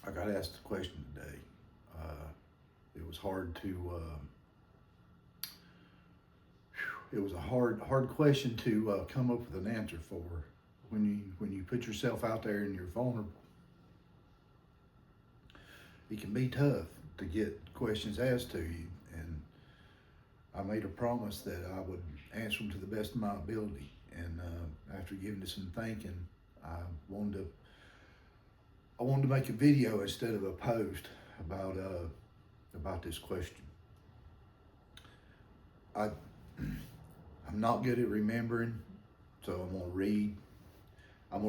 I got asked a question today. It was hard to. It was a hard question to come up with an answer for. When you put yourself out there and you're vulnerable, it can be tough to get questions asked to you. And I made a promise that I would answer them to the best of my ability. And after giving it some thinking, I wanted to I wanted to make a video instead of a post about this question. I I'm not good at remembering, so I'm gonna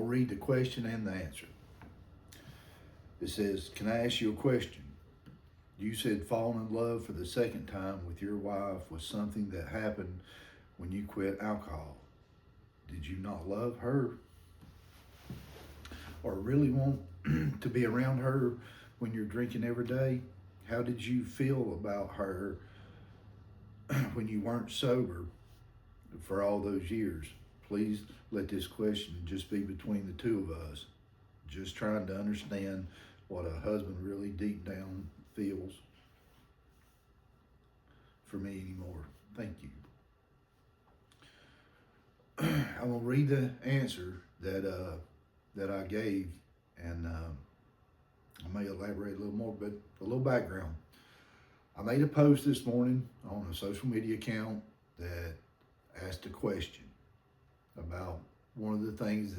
read the question and the answer. It says, "Can I ask you a question? You said falling in love for the second time with your wife was something that happened when you quit alcohol. Did you not love her or really want to be around her when you're drinking every day? How did you feel about her when you weren't sober for all those years? Please let this question just be between the two of us. Just trying to understand what a husband really deep down feels for me anymore. Thank you." I'm gonna read the answer that I gave, and I may elaborate a little more, but a little background. I made a post this morning on a social media account that asked a question about one of the things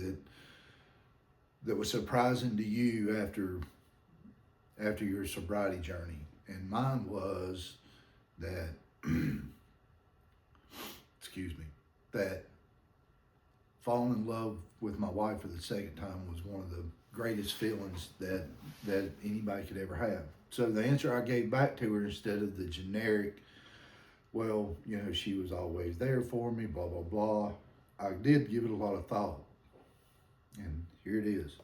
that was surprising to you after your sobriety journey, and mine was that excuse me, that falling in love with my wife for the second time was one of the greatest feelings that anybody could ever have. So the answer I gave back to her, instead of the generic, well, she was always there for me, blah, blah, blah, I did give it a lot of thought. And here it is.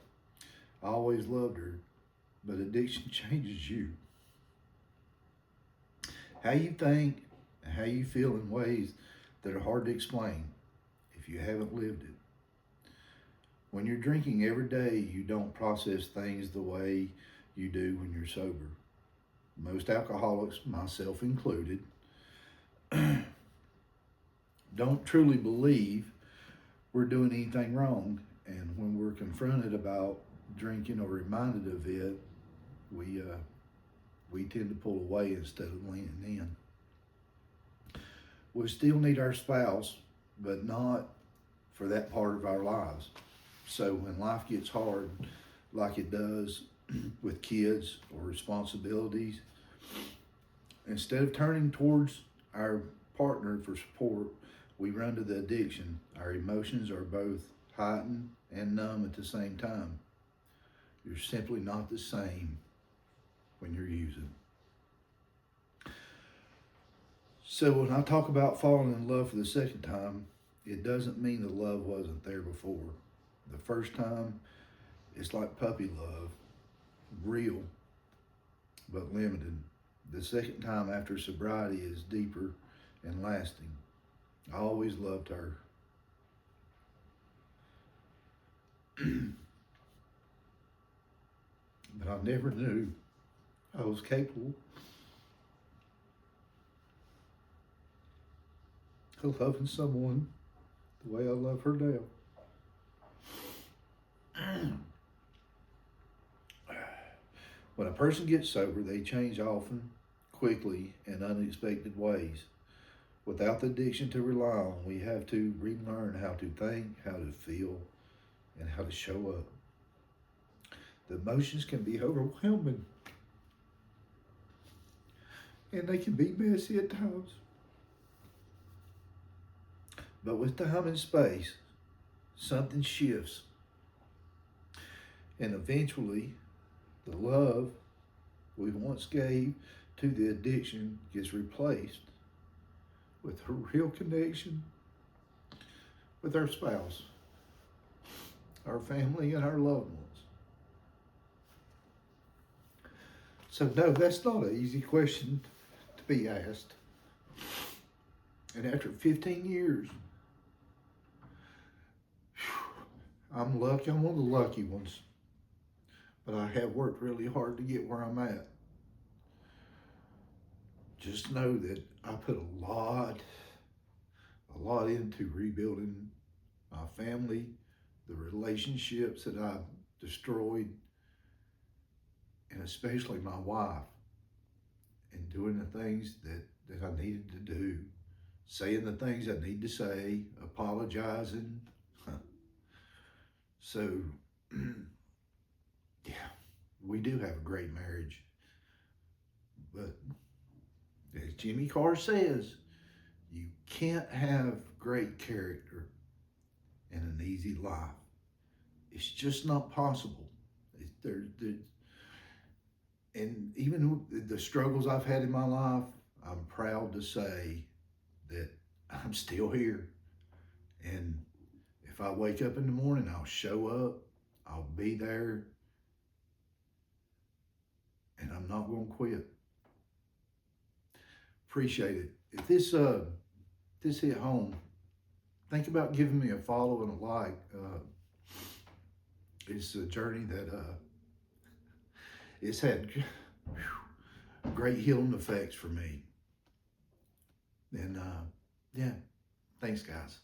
I always loved her, but addiction changes you. How you think and how you feel in ways that are hard to explain if you haven't lived it. When you're drinking every day, you don't process things the way you do when you're sober. Most alcoholics, myself included, don't truly believe we're doing anything wrong. And when we're confronted about drinking or reminded of it, we tend to pull away instead of leaning in. We still need our spouse, but not for that part of our lives. So when life gets hard, like it does with kids or responsibilities, instead of turning towards our partner for support, we run to the addiction. Our emotions are both heightened and numb at the same time. You're simply not the same when you're using. So when I talk about falling in love for the second time, it doesn't mean the love wasn't there before. The first time, it's like puppy love, real, but limited. The second time after sobriety is deeper and lasting. I always loved her. But I never knew I was capable of loving someone the way I love her now. When a person gets sober, they change often, quickly, in unexpected ways. Without the addiction to rely on, we have to relearn how to think, how to feel, and how to show up. The emotions can be overwhelming, and they can be messy at times. But with time and space, something shifts. And eventually, the love we once gave to the addiction gets replaced with a real connection with our spouse, our family, and our loved ones. So no, that's not an easy question to be asked. And after 15 years, I'm lucky. I'm one of the lucky ones. but I have worked really hard to get where I'm at. Just know that I put a lot into rebuilding my family, the relationships that I've destroyed, and especially my wife, and doing the things that I needed to do, saying the things I need to say, apologizing. So, yeah, we do have a great marriage. But as Jimmy Carr says, you can't have great character in an easy life. It's just not possible. And even the struggles I've had in my life, I'm proud to say that I'm still here. And if I wake up in the morning, I'll show up, I'll be there, and I'm not going to quit. Appreciate it. If this hit home, think about giving me a follow and a like. It's a journey that it's had great healing effects for me. And yeah, thanks, guys.